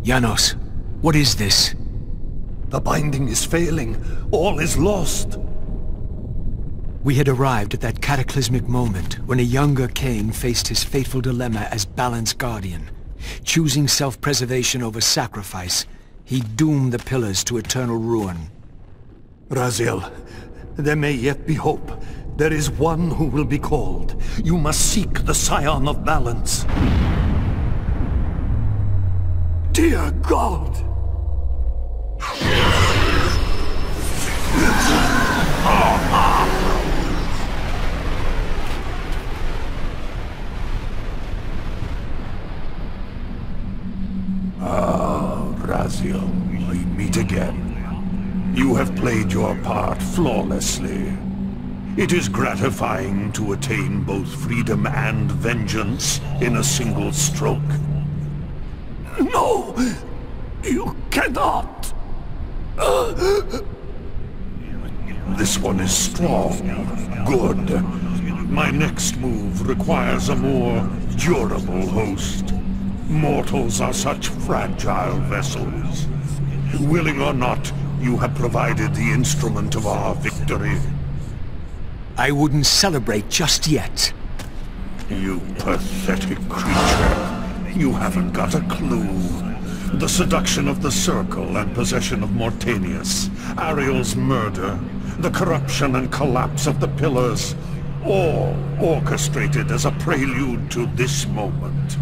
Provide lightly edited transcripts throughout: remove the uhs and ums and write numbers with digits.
Janos, what is this? The binding is failing. All is lost. We had arrived at that cataclysmic moment when a younger Kain faced his fateful dilemma as balance guardian. Choosing self-preservation over sacrifice, he doomed the pillars to eternal ruin. Raziel, there may yet be hope. There is one who will be called. You must seek the Scion of Balance. Dear God! Raziel, we meet again. You have played your part flawlessly. It is gratifying to attain both freedom and vengeance in a single stroke. No! You cannot! This one is strong. Good. My next move requires a more durable host. Mortals are such fragile vessels. Willing or not, you have provided the instrument of our victory. I wouldn't celebrate just yet. You pathetic creature. You haven't got a clue. The seduction of the Circle and possession of Mortanius, Ariel's murder, the corruption and collapse of the Pillars, all orchestrated as a prelude to this moment.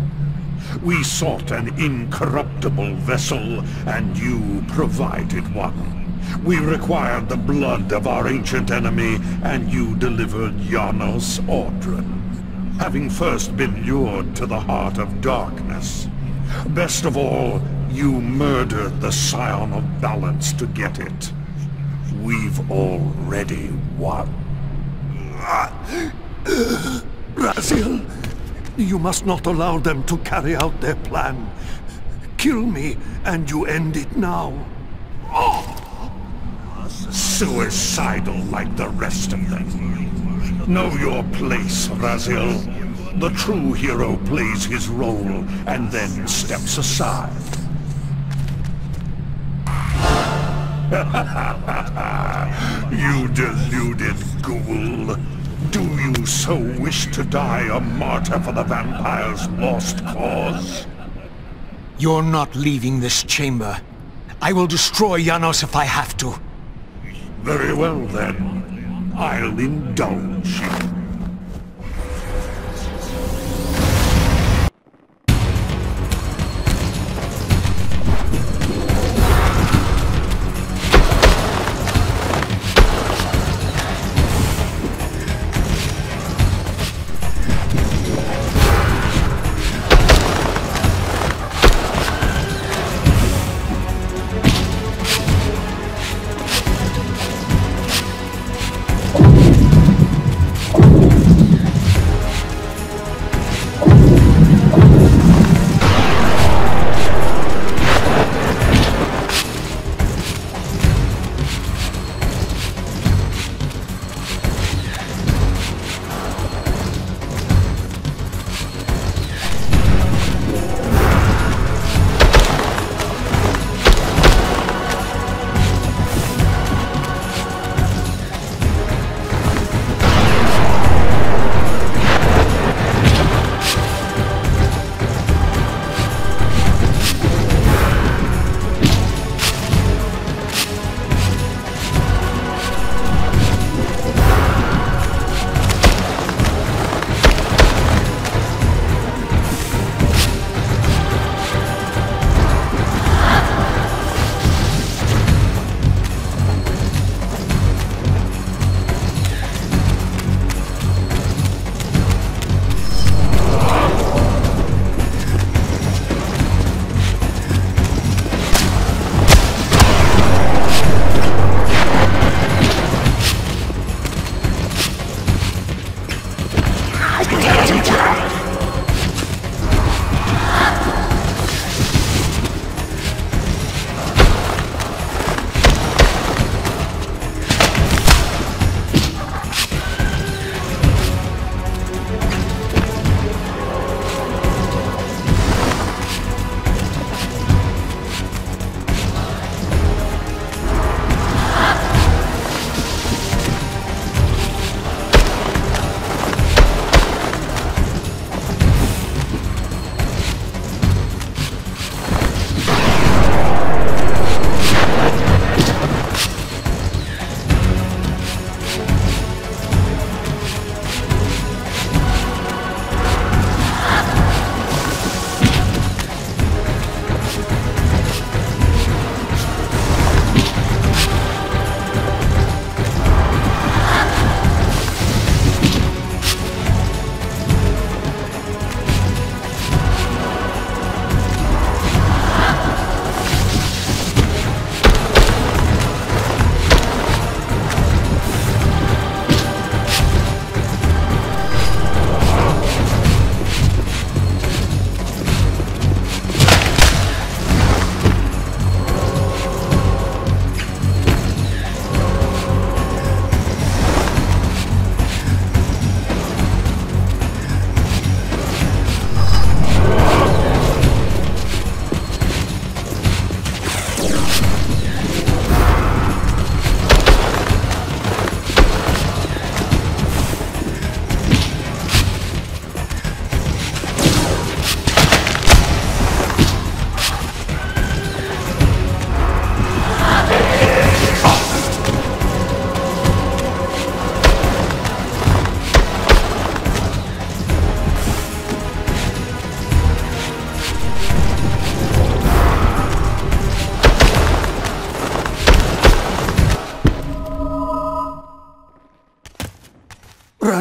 We sought an incorruptible vessel, and you provided one. We required the blood of our ancient enemy, and you delivered Janos Audron, having first been lured to the heart of darkness. Best of all, you murdered the Scion of Balance to get it. We've already won. Raziel, you must not allow them to carry out their plan. Kill me, and you end it now. Suicidal like the rest of them. Know your place, Raziel. The true hero plays his role and then steps aside. You deluded ghoul. Do you so wish to die a martyr for the vampire's lost cause? You're not leaving this chamber. I will destroy Janos if I have to. Very well then. I'll indulge you.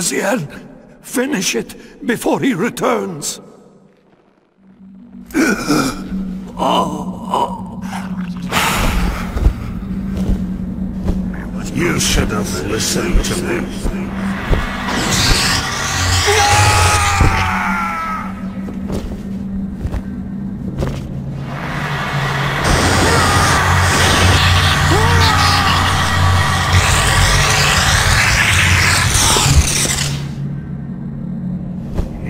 Razиэль, finish it before he returns. You should have listened to me.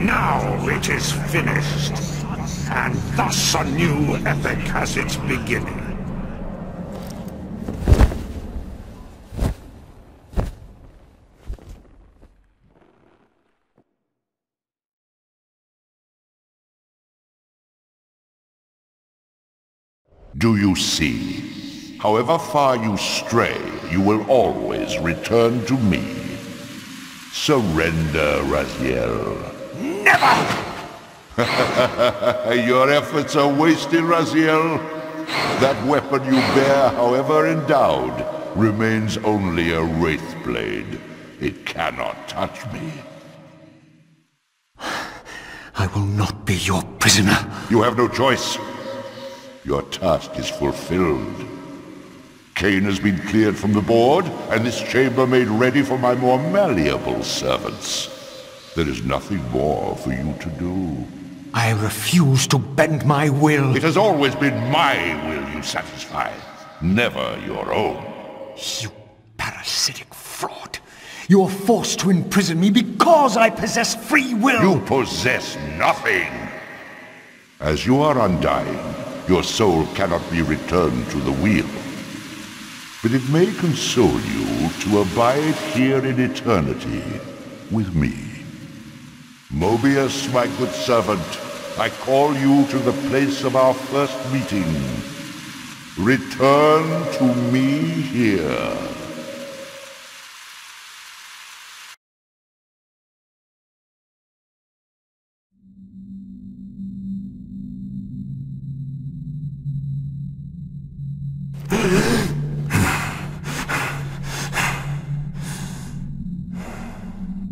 Now it is finished, and thus a new epic has its beginning. Do you see? However far you stray, you will always return to me. Surrender, Razиэль. Never! Your efforts are wasted, Razиэль. That weapon you bear, however endowed, remains only a wraith blade. It cannot touch me. I will not be your prisoner. You have no choice. Your task is fulfilled. Kain has been cleared from the board, and this chamber made ready for my more malleable servants. There is nothing more for you to do. I refuse to bend my will. It has always been my will you satisfy, never your own. You parasitic fraud. You are forced to imprison me because I possess free will. You possess nothing. As you are undying, your soul cannot be returned to the wheel. But it may console you to abide here in eternity with me. Mobius, my good servant, I call you to the place of our first meeting. Return to me here.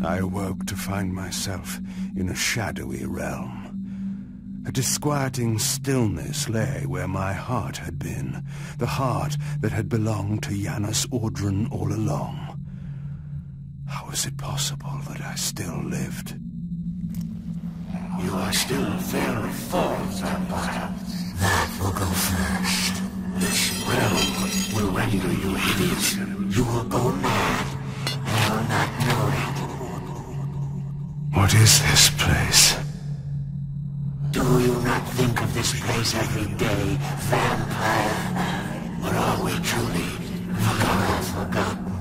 I awoke to find myself in a shadowy realm. A disquieting stillness lay where my heart had been, the heart that had belonged to Janus Audrun all along. How was it possible that I still lived? You are still very full, Vampire. That will go first. This realm will render you hideous. You will go mad. You will not know it. What is this place? Do you not think of this place every day, Vampire? Or are we truly forgotten?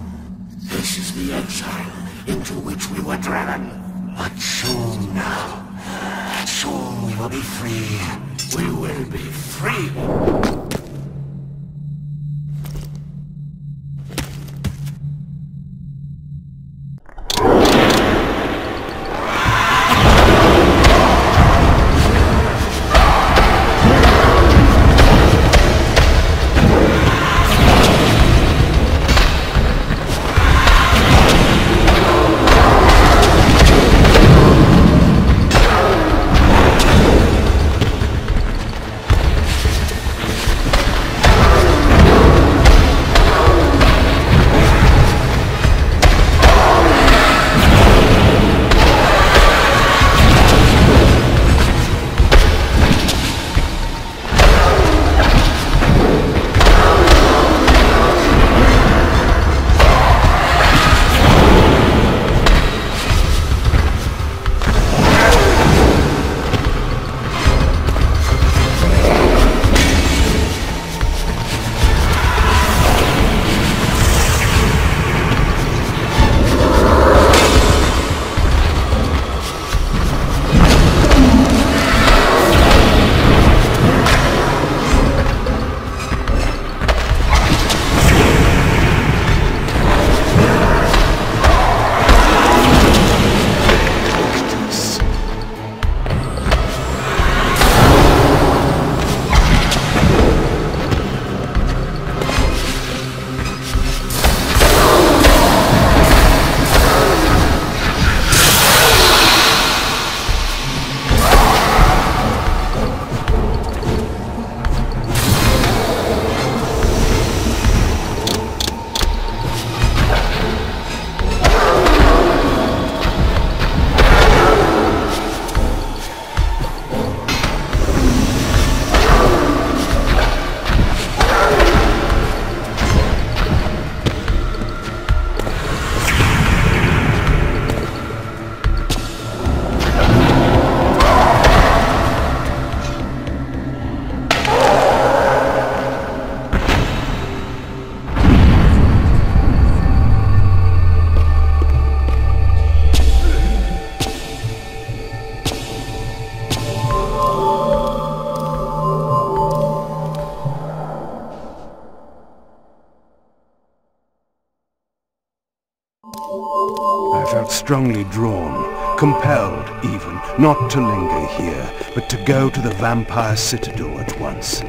This is the exile into which we were driven. But soon now, soon we will be free. We will be free. strongly drawn, compelled even, not to linger here, but to go to the vampire citadel at once.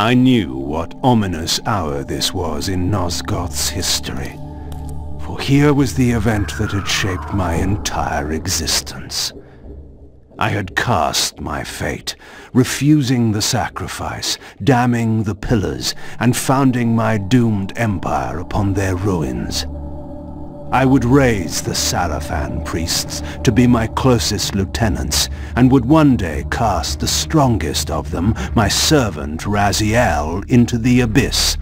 I knew what ominous hour this was in Nosgoth's history, for here was the event that had shaped my entire existence. I had cast my fate, refusing the sacrifice, damning the pillars, and founding my doomed empire upon their ruins. I would raise the Sarafan priests to be my closest lieutenants, and would one day cast the strongest of them, my servant Razиэль, into the abyss,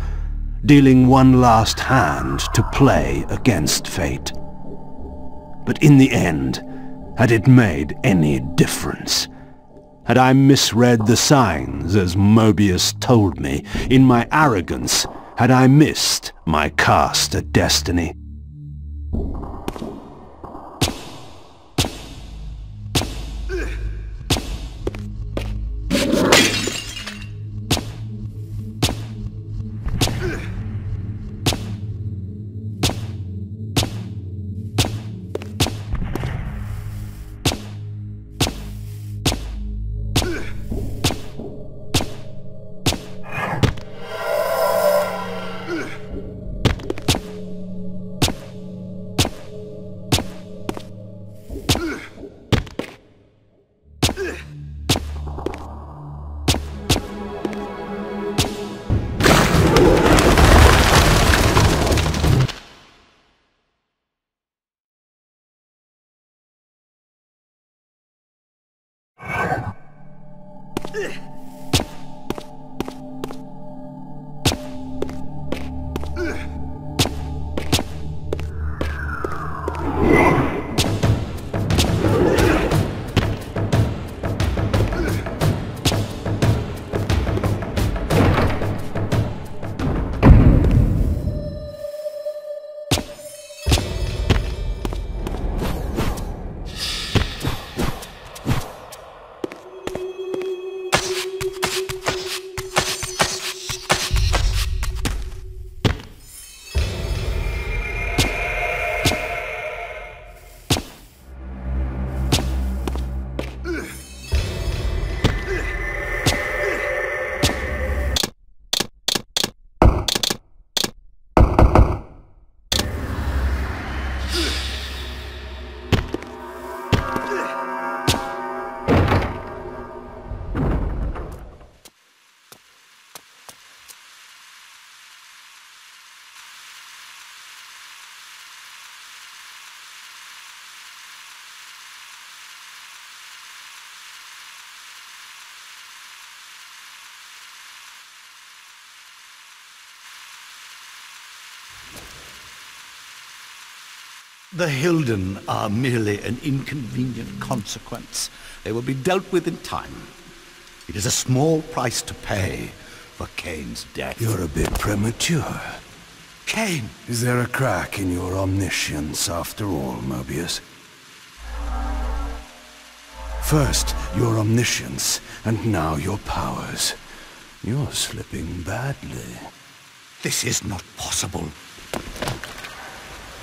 dealing one last hand to play against fate. But in the end, had it made any difference? Had I misread the signs, as Mobius told me? In my arrogance, had I missed my cast at destiny? The Hilden are merely an inconvenient consequence. They will be dealt with in time. It is a small price to pay for Kain's death. You're a bit premature. Kain! Is there a crack in your omniscience after all, Mobius? First, your omniscience, and now your powers. You're slipping badly. This is not possible.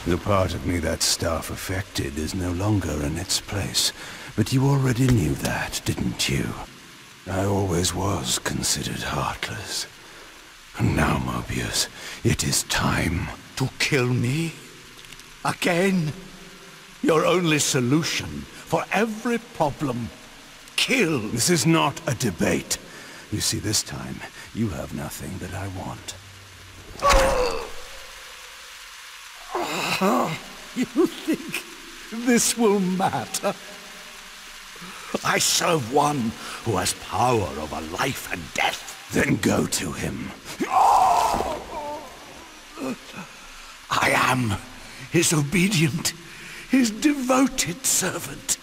The part of me that staff affected is no longer in its place. But you already knew that, didn't you? I always was considered heartless. And now, Mobius, it is time. To kill me? Again? Your only solution for every problem. Kill. This is not a debate. You see, this time, you have nothing that I want. You think this will matter? I serve one who has power over life and death. Then go to him. I am his obedient, his devoted servant.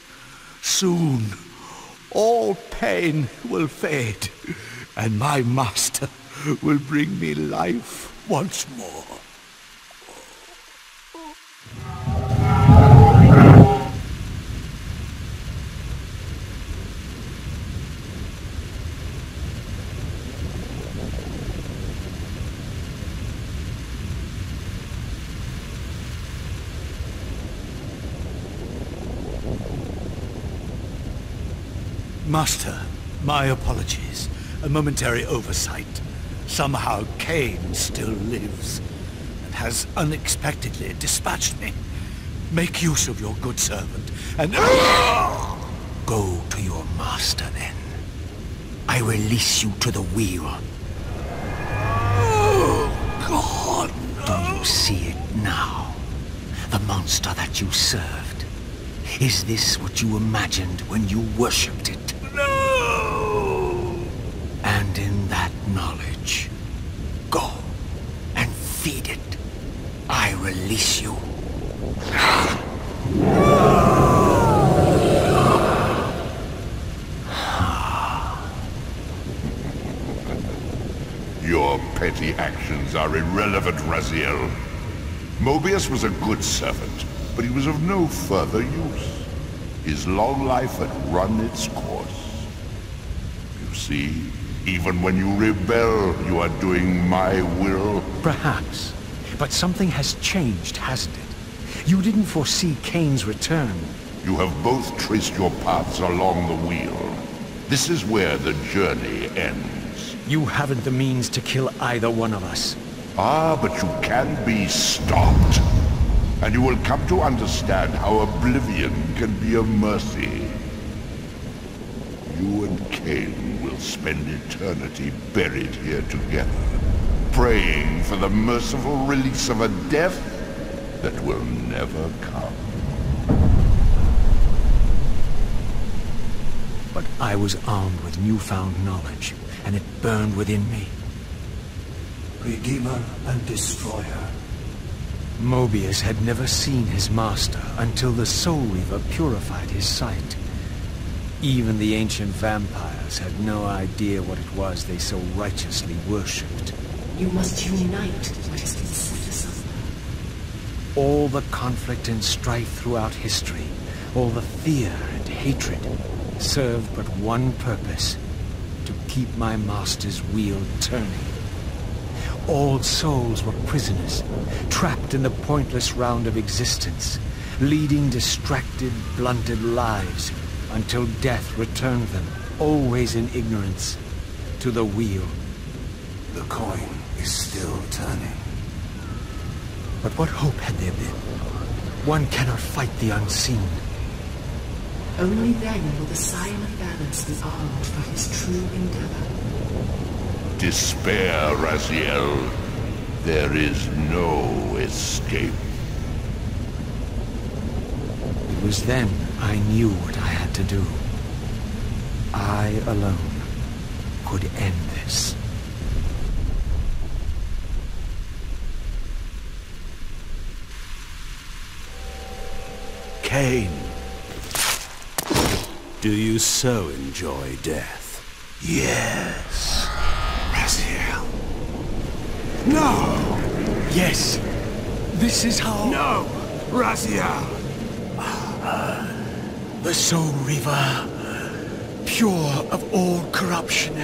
Soon, all pain will fade, and my master will bring me life once more. Master, my apologies. A momentary oversight. Somehow Kain still lives, and has unexpectedly dispatched me. Make use of your good servant, and... Go to your master, then. I release you to the wheel. Oh, God, no. Do you see it now? The monster that you served. Is this what you imagined when you worshipped it? No! And in that knowledge, go and feed it. I release you. Your petty actions are irrelevant, Razиэль. Mobius was a good servant, but he was of no further use. His long life had run its course. You see, even when you rebel, you are doing my will. Perhaps. But something has changed, hasn't it? You didn't foresee Kain's return. You have both traced your paths along the wheel. This is where the journey ends. You haven't the means to kill either one of us. Ah, but you can be stopped. And you will come to understand how oblivion can be a mercy. You and Kain will spend eternity buried here together, praying for the merciful release of a death that will never come. But I was armed with newfound knowledge, and it burned within me. Redeemer and Destroyer. Mobius had never seen his master until the Soul Reaver purified his sight. Even the ancient vampires had no idea what it was they so righteously worshipped. You must unite what has been set asunder. All the conflict and strife throughout history, all the fear and hatred, served but one purpose: to keep my master's wheel turning. All souls were prisoners, trapped in the pointless round of existence, leading distracted, blunted lives until death returned them, always in ignorance, to the wheel. The coin is still turning. But what hope had there been? One cannot fight the unseen. Only then will the Scion of Balance be armed for his true endeavor. Despair, Razиэль. There is no escape. It was then I knew what I had to do. I alone could end this. Kain, do you so enjoy death? Yes, Razиэль. No! Yes, this is how... No! Razиэль! The Soul Reaver, pure of all corruption.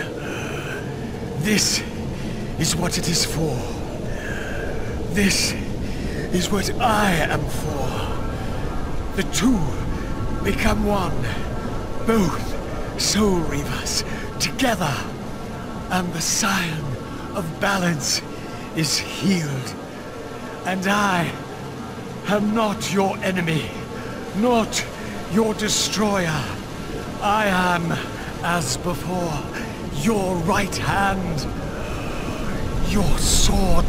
This is what it is for. This is what I am for. The two become one. Both Soul Reavers together. And the Scion of Balance is healed. And I am not your enemy, not your destroyer. I am, as before, your right hand, your sword.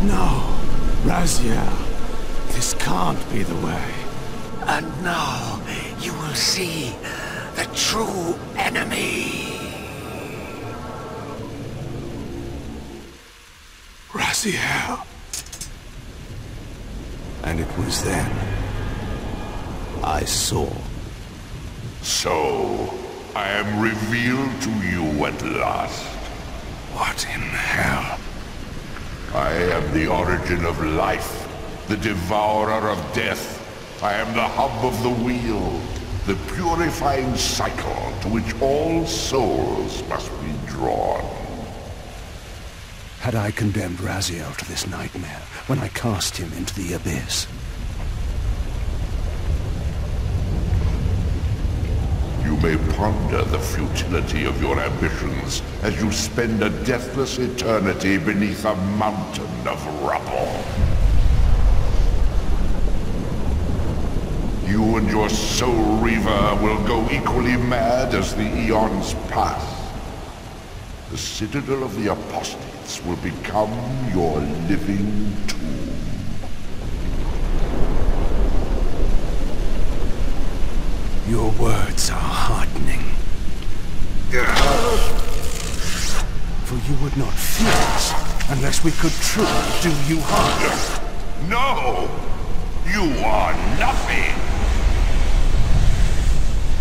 No, Razиэль. This can't be the way. And now you will see the true enemy. Razиэль. And it was then I saw. So, I am revealed to you at last. What in hell? I am the origin of life, the devourer of death. I am the hub of the wheel, the purifying cycle to which all souls must be drawn. Had I condemned Razиэль to this nightmare when I cast him into the abyss? You You may ponder the futility of your ambitions as you spend a deathless eternity beneath a mountain of rubble. You and your soul reaver will go equally mad as the eons pass. The citadel of the apostates will become your living tomb. Your words are heartening. For you would not fear us unless we could truly do you harm. No! You are nothing!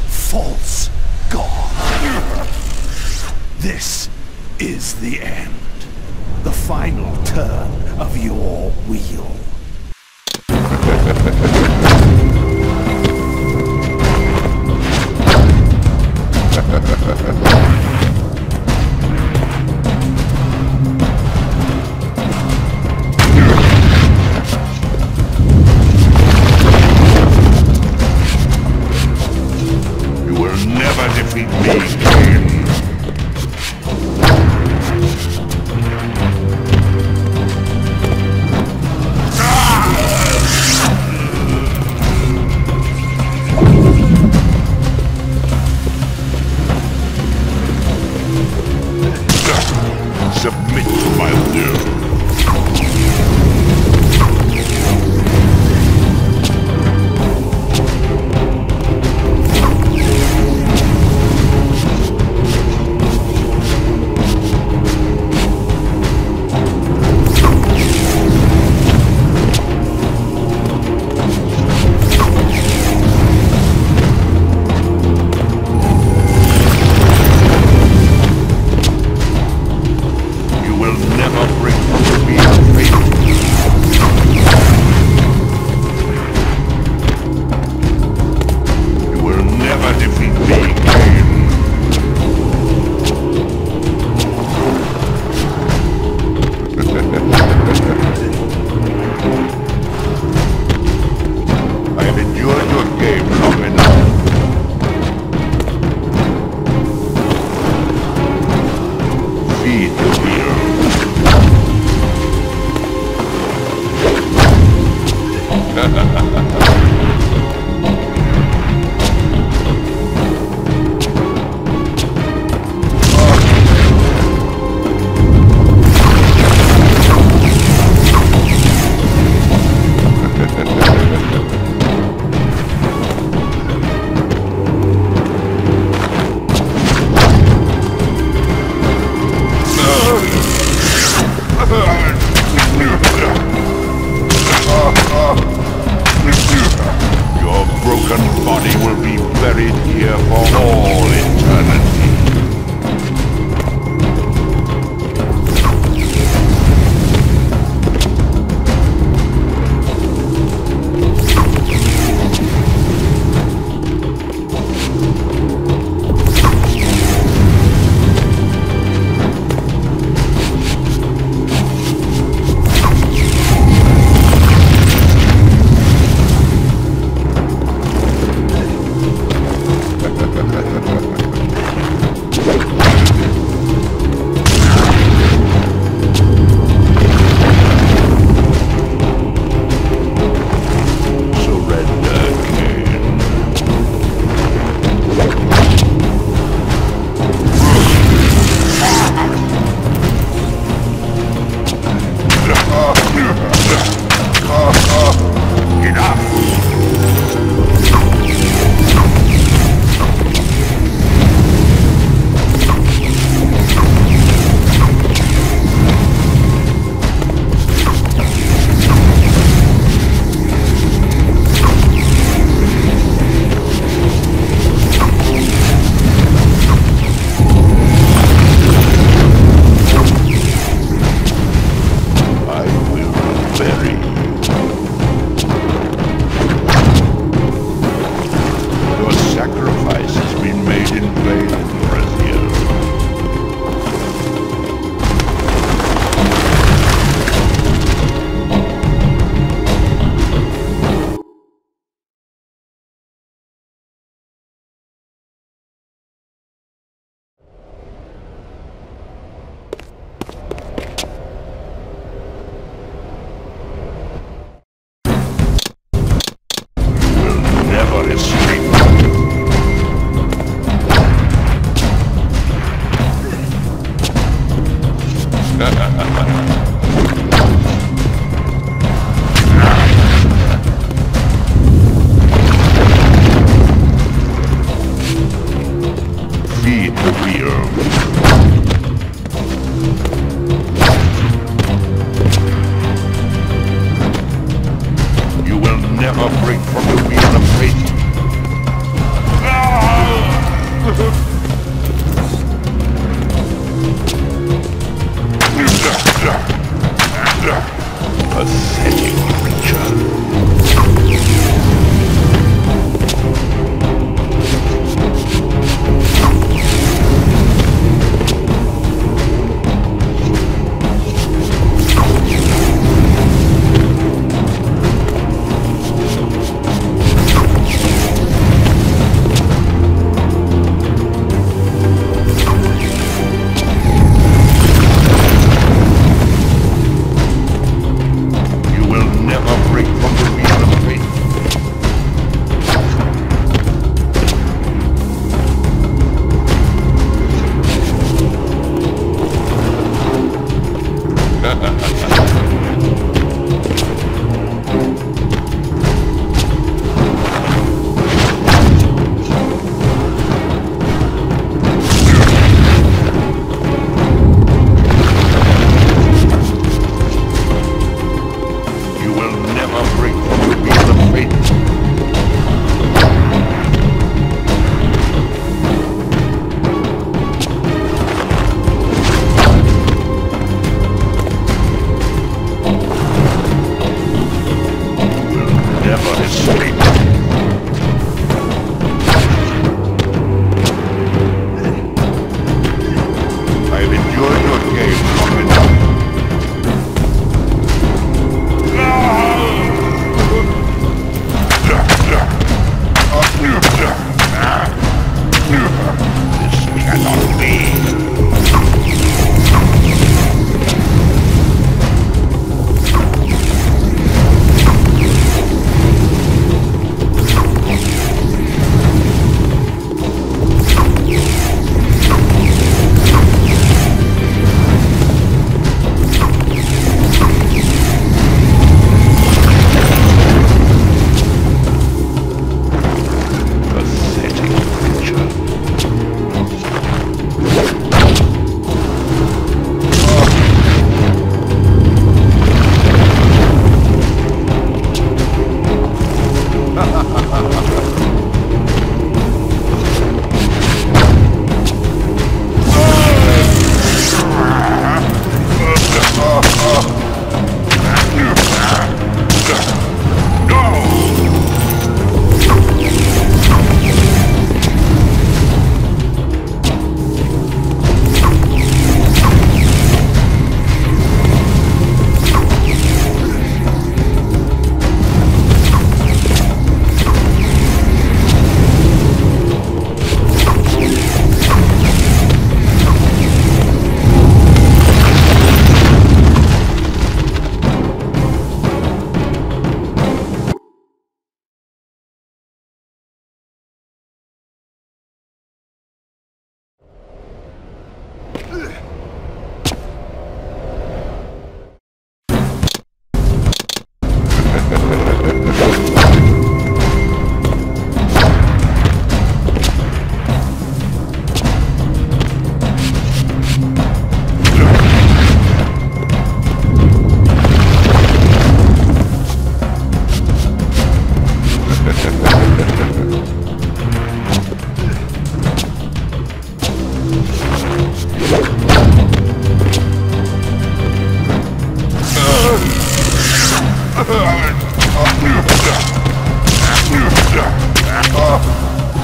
False God! This is the end. The final turn of your wheel. You will never defeat me, Kain. Submit to my will. never break from the wheel of fate. Pathetic creature.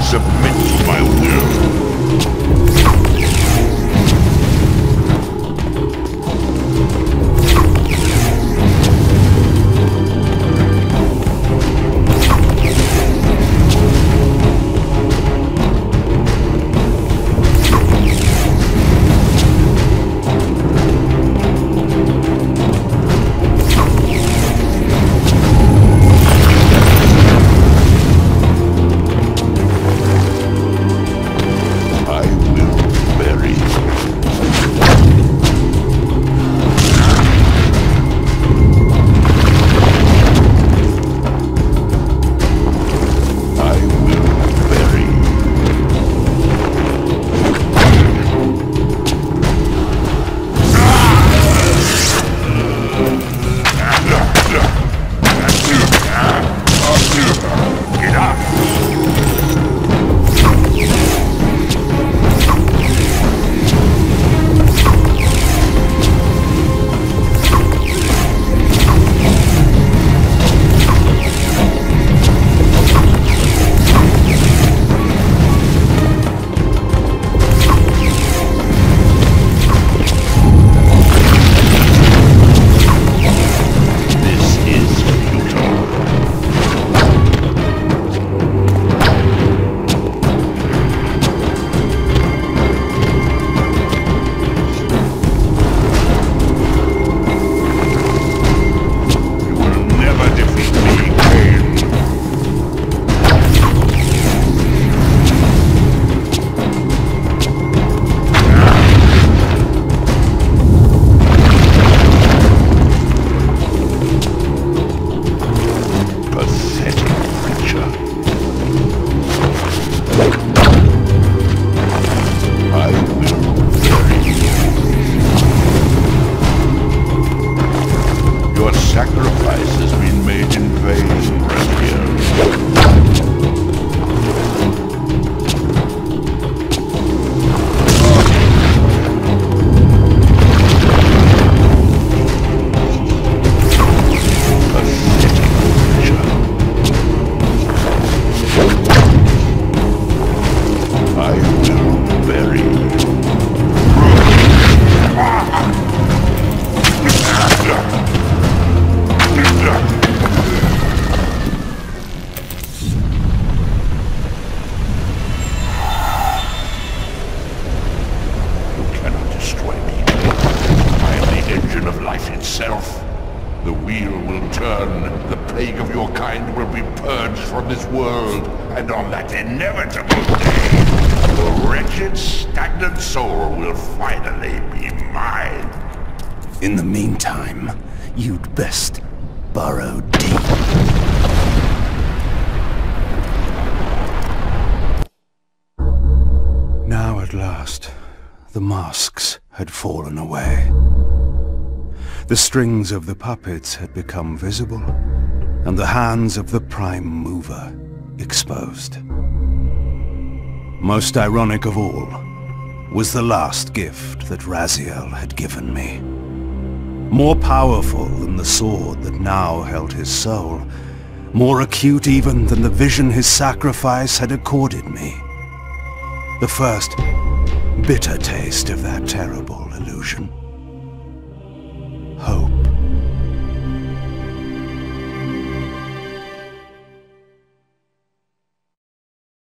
Submit to my will. I return, the plague of your kind will be purged from this world, and on that inevitable day, your wretched, stagnant soul will finally be mine. In the meantime, you'd best burrow deep. Now at last, the masks had fallen away. The strings of the puppets had become visible, and the hands of the Prime Mover exposed. Most ironic of all was the last gift that Raziël had given me. More powerful than the sword that now held his soul, more acute even than the vision his sacrifice had accorded me. The first bitter taste of that terrible illusion.